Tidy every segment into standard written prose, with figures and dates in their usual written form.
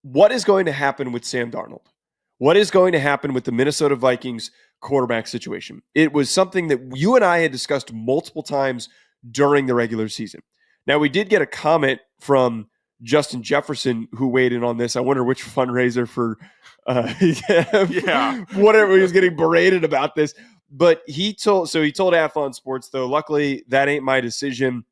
what is going to happen with Sam Darnold? What is going to happen with the Minnesota Vikings quarterback situation? It was something that you and I had discussed multiple times during the regular season. Now, we did get a comment from Justin Jefferson who weighed in on this. I wonder which fundraiser for whatever, he was getting berated about this. But he told Athlon Sports, though, luckily that ain't my decision.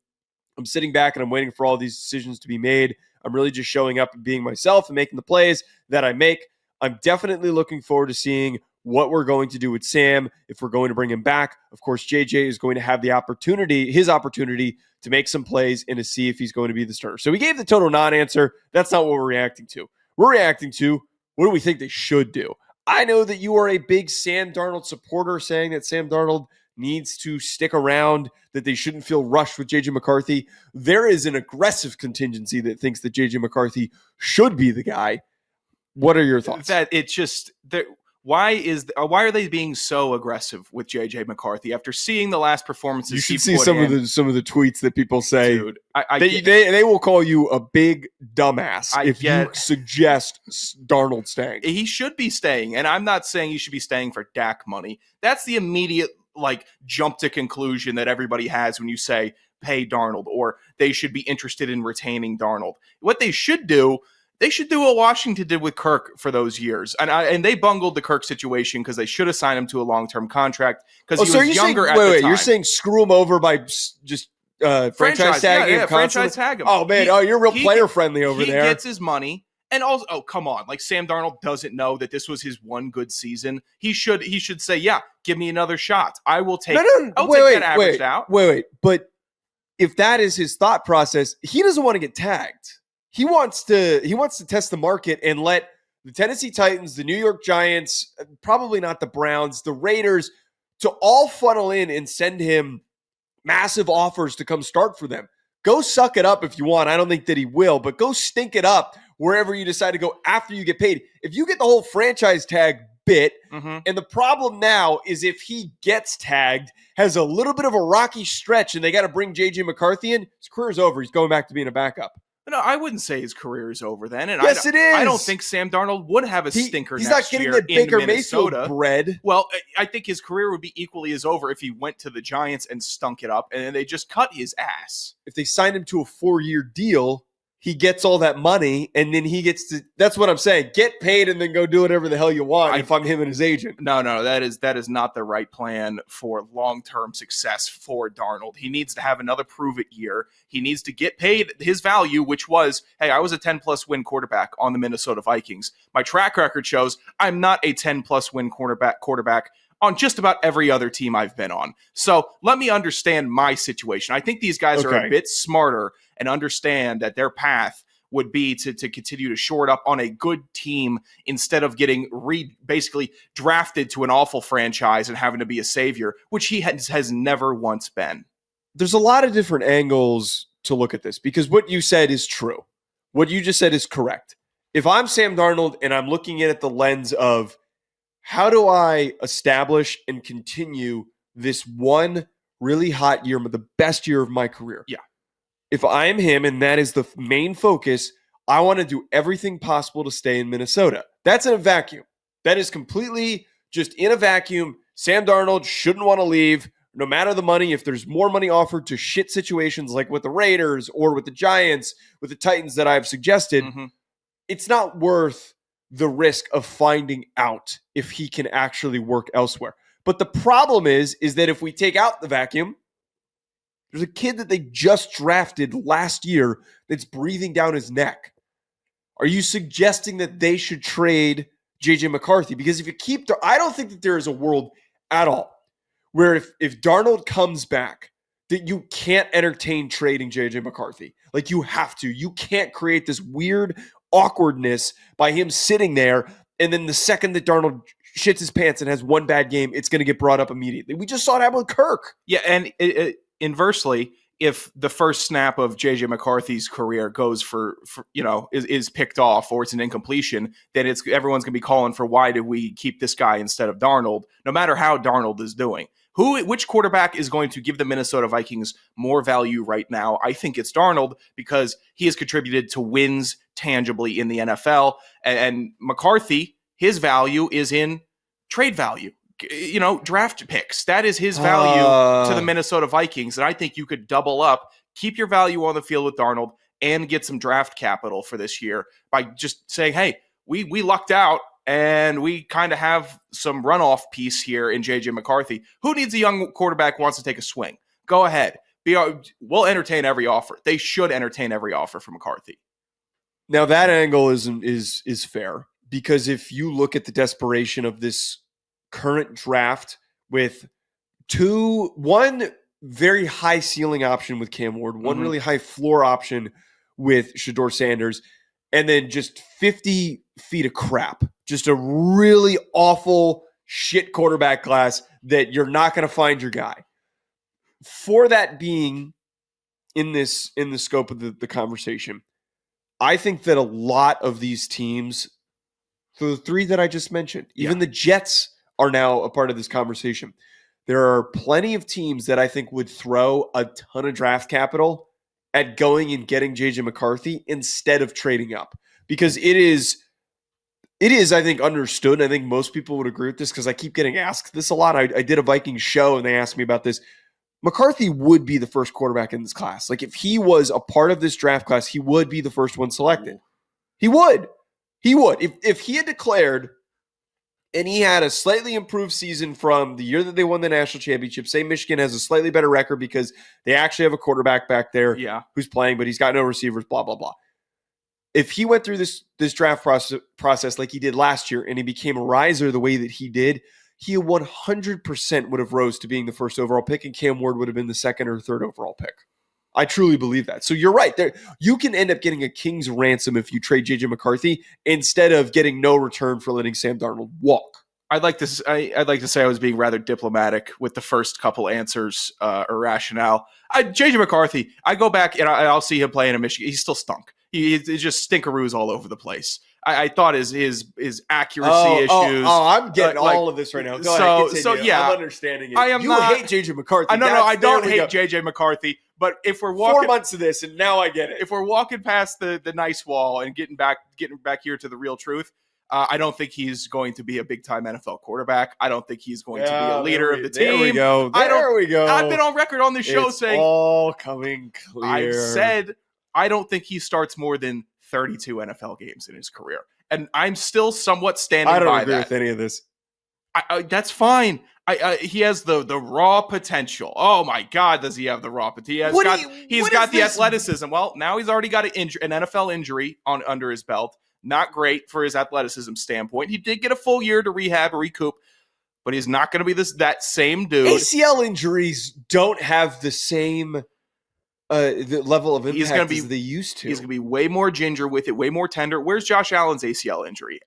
I'm sitting back and I'm waiting for all these decisions to be made. I'm really just showing up and being myself and making the plays that I make. I'm definitely looking forward to seeing what we're going to do with Sam, if we're going to bring him back. Of course, JJ is going to have his opportunity to make some plays and to see if he's going to be the starter. So we gave the total non-answer. That's not what we're reacting to. We're reacting to, what do we think they should do? I know that you are a big Sam Darnold supporter, saying that Sam Darnold needs to stick around, that they shouldn't feel rushed with J.J. McCarthy. There is an aggressive contingency that thinks that J.J. McCarthy should be the guy. What are your thoughts? That it's just that. Why are they being so aggressive with J.J. McCarthy after seeing the last performances? You should see some of the tweets that people say. Dude, they will call you a big dumbass if you suggest Darnold staying. He should be staying, and I'm not saying he should be staying for Dak money. That's the immediate jump to conclusion that everybody has when you say pay Darnold, or they should be interested in retaining Darnold. What they should do. They should do what Washington did with Kirk for those years. And they bungled the Kirk situation because they should have signed him to a long-term contract because he was younger at the time. You're saying screw him over by just franchise tagging him? Franchise tag him. Oh, man. You're real player-friendly over there. He gets his money. And also, come on. Sam Darnold doesn't know that this was his one good season. He should say, yeah, give me another shot. I will take that averaged out. Wait. But if that is his thought process, he doesn't want to get tagged. He wants to test the market and let the Tennessee Titans, the New York Giants, probably not the Browns, the Raiders, to all funnel in and send him massive offers to come start for them. Go suck it up if you want. I don't think that he will, but go stink it up wherever you decide to go after you get paid. If you get the whole franchise tag bit, and the problem now is if he gets tagged, has a little bit of a rocky stretch, and they got to bring J.J. McCarthy in, his career's over. He's going back to being a backup. No, I wouldn't say his career is over then. And yes, it is. I don't think Sam Darnold would have a stinker he's next not year getting the Baker in Minnesota. Mayfield bread. Well, I think his career would be equally as over if he went to the Giants and stunk it up, and then they just cut his ass. If they signed him to a 4-year deal, he gets all that money, and then he gets to – that's what I'm saying. Get paid and then go do whatever the hell you want if I'm him and his agent. No, that is not the right plan for long-term success for Darnold. He needs to have another prove-it year. He needs to get paid his value, which was, hey, I was a 10-plus win quarterback on the Minnesota Vikings. My track record shows I'm not a 10-plus win quarterback on just about every other team I've been on. So let me understand my situation. I think these guys are a bit smarter and understand that their path would be to continue to shore it up on a good team instead of getting basically drafted to an awful franchise and having to be a savior, which he has never once been. There's a lot of different angles to look at this because what you said is true. What you just said is correct. If I'm Sam Darnold and I'm looking at it the lens of how do I establish and continue this one really hot year, the best year of my career? Yeah. If I am him and that is the main focus, I want to do everything possible to stay in Minnesota. That's in a vacuum. That is completely just in a vacuum. Sam Darnold shouldn't want to leave no matter the money. If there's more money offered to shit situations like with the Raiders or with the Giants, with the Titans that I've suggested, it's not worth the risk of finding out if he can actually work elsewhere. But the problem is that if we take out the vacuum, there's a kid that they just drafted last year that's breathing down his neck. Are you suggesting that they should trade J.J. McCarthy? Because if you keep I don't think that there is a world at all where if Darnold comes back, that you can't entertain trading J.J. McCarthy. Like you have to. You can't create this weird awkwardness by him sitting there, and then the second that Darnold shits his pants and has one bad game, it's going to get brought up immediately. We just saw it happen with Kirk. Yeah, and inversely, if the first snap of J.J. McCarthy's career goes for is picked off or it's an incompletion, then everyone's going to be calling for why did we keep this guy instead of Darnold, no matter how Darnold is doing. Which quarterback is going to give the Minnesota Vikings more value right now? I think it's Darnold because he has contributed to wins tangibly in the NFL. And McCarthy, his value is in trade value, draft picks. That is his value to the Minnesota Vikings. And I think you could double up, keep your value on the field with Darnold, and get some draft capital for this year by just saying, hey, we lucked out. And we kind of have some runoff piece here in J.J. McCarthy. Who needs a young quarterback who wants to take a swing? Go ahead. We'll entertain every offer. They should entertain every offer from McCarthy. Now that angle is fair, because if you look at the desperation of this current draft with one very high ceiling option with Cam Ward, one really high floor option with Shedeur Sanders, and then just 50 feet of crap. Just a really awful shit quarterback class that you're not going to find your guy. For that being in the scope of the conversation, I think that a lot of these teams, the three that I just mentioned, even the Jets are now a part of this conversation. There are plenty of teams that I think would throw a ton of draft capital at going and getting J.J. McCarthy instead of trading up. Because it is, I think, understood. I think most people would agree with this because I keep getting asked this a lot. I did a Vikings show and they asked me about this. McCarthy would be the first quarterback in this class. Like if he was a part of this draft class, he would be the first one selected. He would. If he had declared and he had a slightly improved season from the year that they won the national championship, say Michigan has a slightly better record because they actually have a quarterback back there who's playing, but he's got no receivers, blah, blah, blah. If he went through this draft process like he did last year and he became a riser the way that he did, he 100% would have rose to being the first overall pick, and Cam Ward would have been the second or third overall pick. I truly believe that. So you're right. You can end up getting a king's ransom if you trade J.J. McCarthy instead of getting no return for letting Sam Darnold walk. I'd like to say I was being rather diplomatic with the first couple answers or rationale. J.J. McCarthy, I go back and I'll see him playing in Michigan. He's still stunk. He's just stinkeroos all over the place. I thought his accuracy issues. I'm getting all of this right now. Go ahead, continue. I'm understanding it. You hate J.J. McCarthy. I don't hate J.J. McCarthy. But if we're walking 4 months of this, and now I get it. If we're walking past the nice wall and getting back here to the real truth, I don't think he's going to be a big time NFL quarterback. I don't think he's going to be a leader of the team. There we go. I've been on record on this show saying all coming clear. I've said I don't think he starts more than 32 NFL games in his career, and I'm still somewhat standing by that. I don't agree with any of this. That's fine. He has the raw potential. Oh my God, does he have the raw potential? He's got the athleticism. Well, now he's already got an NFL injury under his belt. Not great for his athleticism standpoint. He did get a full year to rehab or recoup, but he's not going to be that same dude. ACL injuries don't have the same the level of impact as they used to. He's going to be way more ginger with it, way more tender. Where's Josh Allen's ACL injury?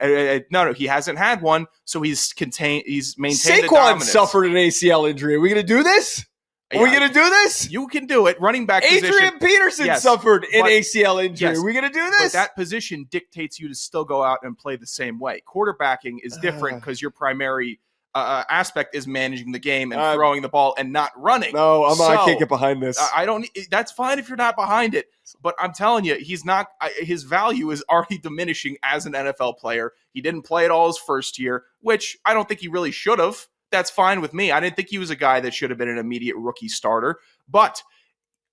No, he hasn't had one, so he's maintained Saquon the dominance. Suffered an ACL injury. Are we going to do this? Are we going to do this? You can do it. Running back Adrian Peterson suffered an ACL injury. Yes, are we going to do this? But that position dictates you to still go out and play the same way. Quarterbacking is different because your primary aspect is managing the game and throwing the ball and not running. No, I can't get behind this. That's fine if you're not behind it. But I'm telling you, he's not. His value is already diminishing as an NFL player. He didn't play at all his first year, which I don't think he really should have. That's fine with me. I didn't think he was a guy that should have been an immediate rookie starter. But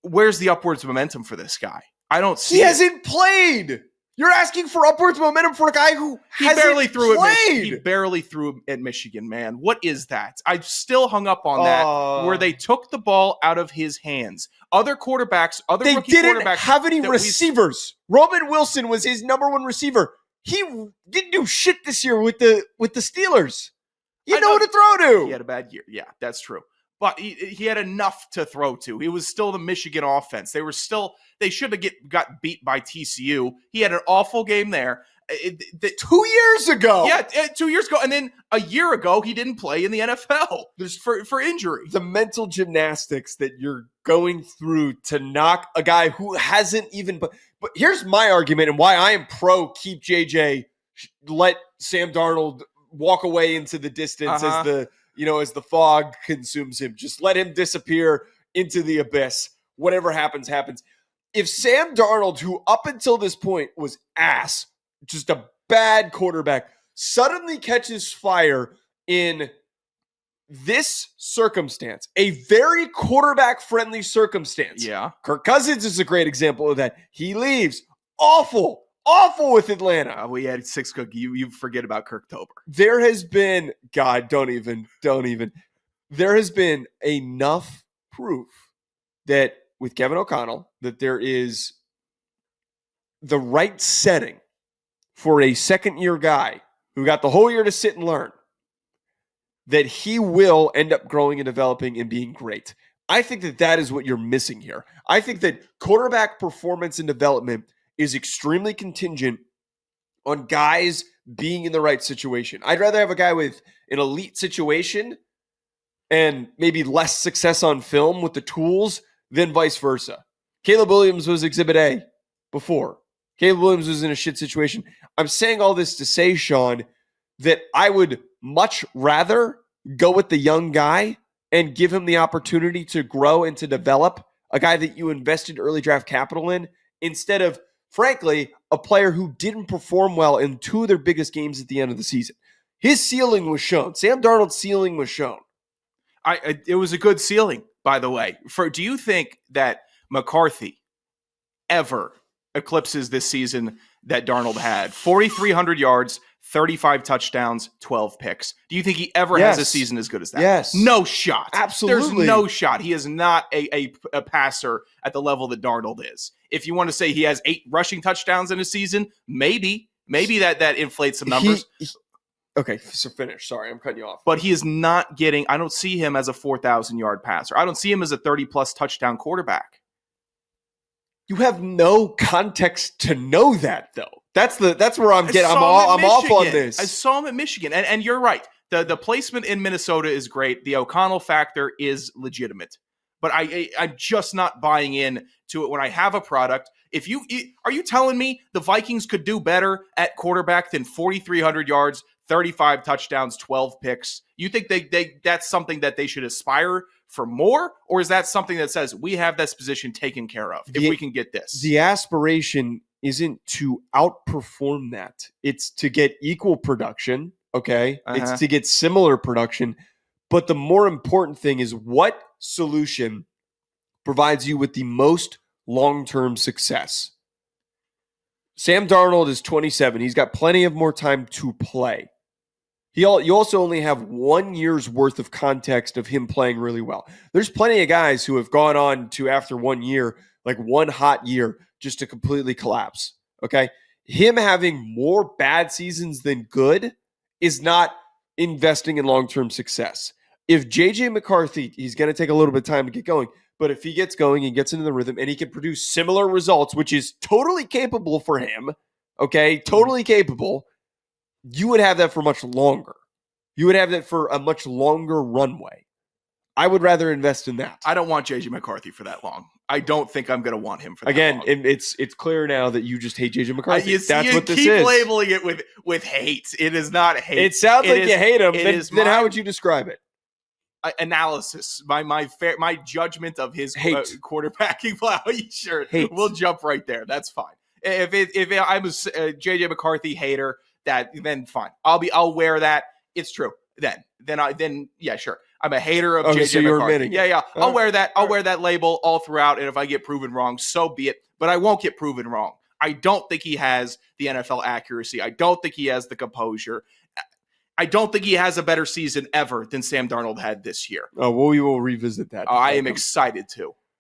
where's the upwards momentum for this guy? I don't see. He hasn't played. You're asking for upwards momentum for a guy who hasn't played. He barely threw at Michigan, man. What is that? I've still hung up on that, where they took the ball out of his hands. Other rookie quarterbacks. They didn't have any receivers. Roman Wilson was his number one receiver. He didn't do shit this year with the Steelers. You know who to throw to. He had a bad year. Yeah, that's true. But he had enough to throw to. He was still the Michigan offense. They should have got beat by TCU. He had an awful game there. 2 years ago. Yeah, 2 years ago. And then a year ago, he didn't play in the NFL for injury. The mental gymnastics that you're going through to knock a guy who hasn't even. But here's my argument and why I am pro keep JJ, let Sam Darnold walk away into the distance as as the fog consumes him. Just let him disappear into the abyss. Whatever happens, happens. If Sam Darnold, who up until this point was ass, just a bad quarterback, suddenly catches fire in this circumstance, a very quarterback-friendly circumstance. Yeah. Kirk Cousins is a great example of that. He leaves. Awful with Atlanta. We had 6 cook. You forget about Kirktober. There has been, God, don't even. There has been enough proof that with Kevin O'Connell, that there is the right setting for a second-year guy who got the whole year to sit and learn, that he will end up growing and developing and being great. I think that is what you're missing here. I think that quarterback performance and development is extremely contingent on guys being in the right situation. I'd rather have a guy with an elite situation and maybe less success on film with the tools than vice versa. Caleb Williams was Exhibit A before. Caleb Williams was in a shit situation. I'm saying all this to say, Sean, that I would much rather go with the young guy and give him the opportunity to grow and to develop, a guy that you invested early draft capital in, instead of, frankly, a player who didn't perform well in 2 of their biggest games at the end of the season. His ceiling was shown. Sam Darnold's ceiling was shown. It was a good ceiling, by the way. Do you think that McCarthy ever eclipses this season that Darnold had? 4,300 yards, 35 touchdowns, 12 picks. Do you think he ever has a season as good as that? Yes. No shot. Absolutely. There's no shot. He is not a passer at the level that Darnold is. If you want to say he has 8 rushing touchdowns in a season, maybe that inflates some numbers. Okay, so finish. Sorry, I'm cutting you off. But he is not getting – I don't see him as a 4,000-yard passer. I don't see him as a 30-plus touchdown quarterback. You have no context to know that, though. That's where I'm getting. I'm off on this. I saw him at Michigan, and you're right. The placement in Minnesota is great. The O'Connell factor is legitimate, but I'm just not buying in to it when I have a product. Are you telling me the Vikings could do better at quarterback than 4,300 yards, 35 touchdowns, 12 picks? You think that's something that they should aspire for more, or is that something that says we have this position taken care of if we can get this? The aspiration isn't to outperform that. It's to get equal production, okay? It's to get similar production. But the more important thing is what solution provides you with the most long-term success. Sam Darnold is 27. He's got plenty of more time to play. You also only have 1 year's worth of context of him playing really well. There's plenty of guys who have gone on to, after 1 year, like one hot year, just to completely collapse, okay? Him having more bad seasons than good is not investing in long-term success. If J.J. McCarthy, he's going to take a little bit of time to get going, but if he gets going and gets into the rhythm and he can produce similar results, which is totally capable for him, okay, totally capable, you would have that for much longer. You would have that for a much longer runway. I would rather invest in that. I don't want J.J. McCarthy for that long. I don't think I'm going to want him for that long. Again, it's clear now that you just hate J.J. McCarthy. That's what this is. You keep labeling it with hate. It is not hate. It sounds like you hate him. Then how would you describe it? Analysis. My judgment of his quarterbacking play. Sure, we'll jump right there. That's fine. If I'm a J.J. McCarthy hater, then fine. I'll wear that. It's true. Then yeah, sure. I'm a hater of J.J. McCarthy. Yeah. I'll wear that. I'll wear that label all throughout. And if I get proven wrong, so be it. But I won't get proven wrong. I don't think he has the NFL accuracy. I don't think he has the composure. I don't think he has a better season ever than Sam Darnold had this year. Oh, well, we will revisit that. I am excited to.